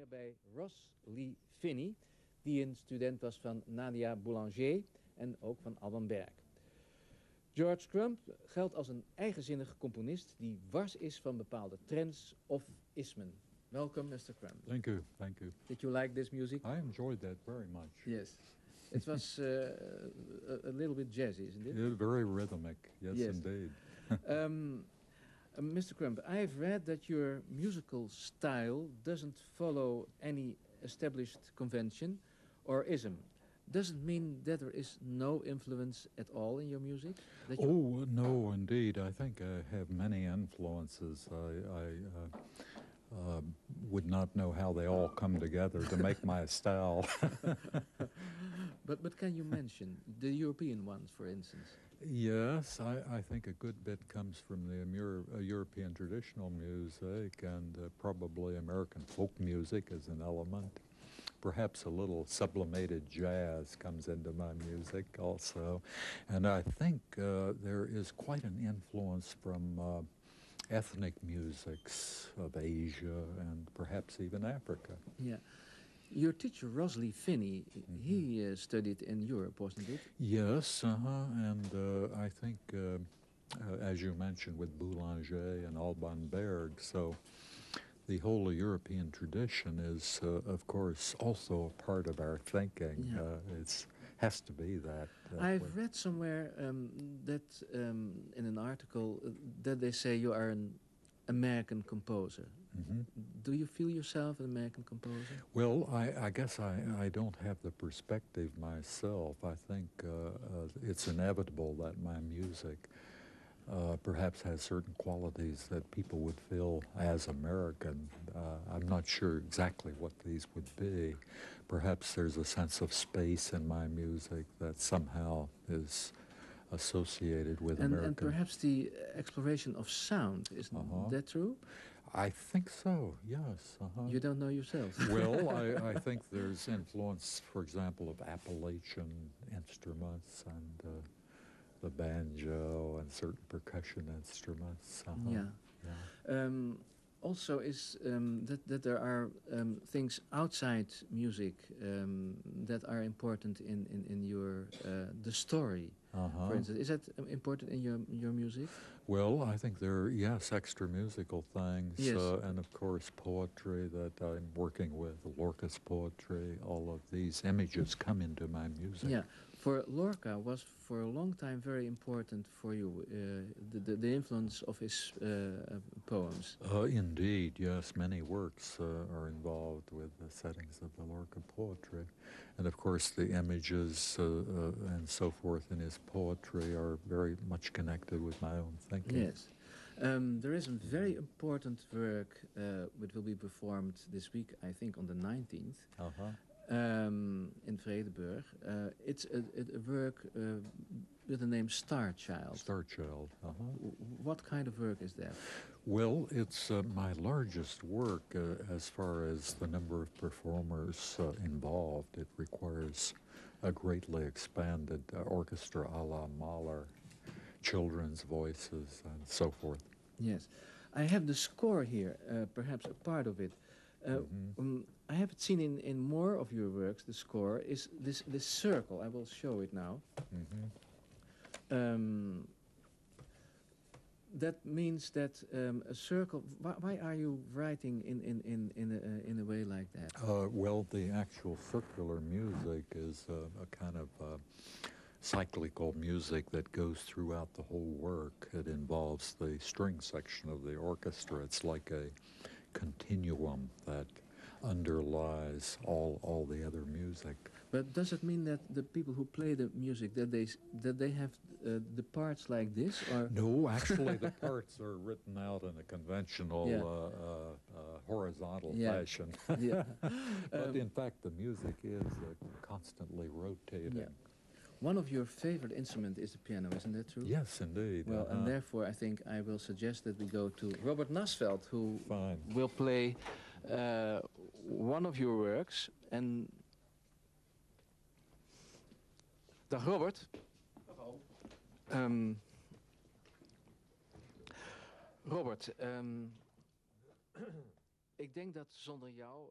meer bij Ross Lee Finney, die een student was van Nadia Boulanger en ook van Alban Berg. George Crumb geldt als een eigenzinnige componist die wars is van bepaalde trends of ismen. Welcome, Mr. Crumb. Thank you, thank you. Did you like this music? I enjoyed that very much. Yes. It was a little bit jazzy, isn't it? Yeah, very rhythmic, yes. Indeed. Mr. Crumb, I have read that your musical style doesn't follow any established convention or ism. Does it mean that there is no influence at all in your music? Oh, no, indeed. I think I have many influences. I would not know how they all come together to make my style. But can you mention the European ones, for instance? Yes, I think a good bit comes from the European traditional music and probably American folk music as an element. Perhaps a little sublimated jazz comes into my music also. And I think there is quite an influence from ethnic musics of Asia and perhaps even Africa. Yeah. Your teacher, Rosalie Finney, he studied in Europe, wasn't it? Yes, and I think, as you mentioned, with Boulanger and Alban Berg, so the whole European tradition is, of course, also a part of our thinking. Yeah. It has to be that. I've read somewhere that in an article that they say you are an American composer. Mm-hmm. Do you feel yourself an American composer? Well, I guess I don't have the perspective myself. I think it's inevitable that my music perhaps has certain qualities that people would feel as American. I'm not sure exactly what these would be. Perhaps there's a sense of space in my music that somehow is associated with American. And perhaps the exploration of sound, isn't that true? I think so, yes. You don't know yourself? Well, I think there's influence, for example, of Appalachian instruments and the banjo and certain percussion instruments. Yeah. Also is that there are things outside music that are important in your the story. For instance, is that important in your music? Well, I think there are, yes, extra musical things, yes. And of course poetry that I'm working with, Lorca's poetry. All of these images come into my music. Yeah, for Lorca was for a long time very important for you, the influence of his poems. Indeed, yes, many works are involved with the settings of the Lorca poetry. And of course the images and so forth in his poetry are very much connected with my own thinking. Yes. There is a very important work which will be performed this week, I think on the 19th, in Vredeburg. It's a work with the name Star Child. Star Child. What kind of work is that? Well, it's my largest work as far as the number of performers involved. It requires a greatly expanded orchestra a la Mahler, children's voices, and so forth. Yes. I have the score here, perhaps a part of it. I have seen in more of your works, the score is this circle. I will show it now. That means that a circle. Why are you writing in a way like that? Well, the actual circular music is a kind of cyclical music that goes throughout the whole work. It involves the string section of the orchestra. It's like a continuum that underlies all the other music. But does it mean that the people who play the music that they have the parts like this, or no? Actually, the parts are written out in a conventional horizontal fashion. But in fact, the music is constantly rotating. Yeah. One of your favorite instruments is the piano, isn't that true? Yes, indeed. Well, and therefore I think I will suggest that we go to Robert Nasveld, who will play one of your works. And dag Robert. Hallo. Robert, Ik denk dat zonder jou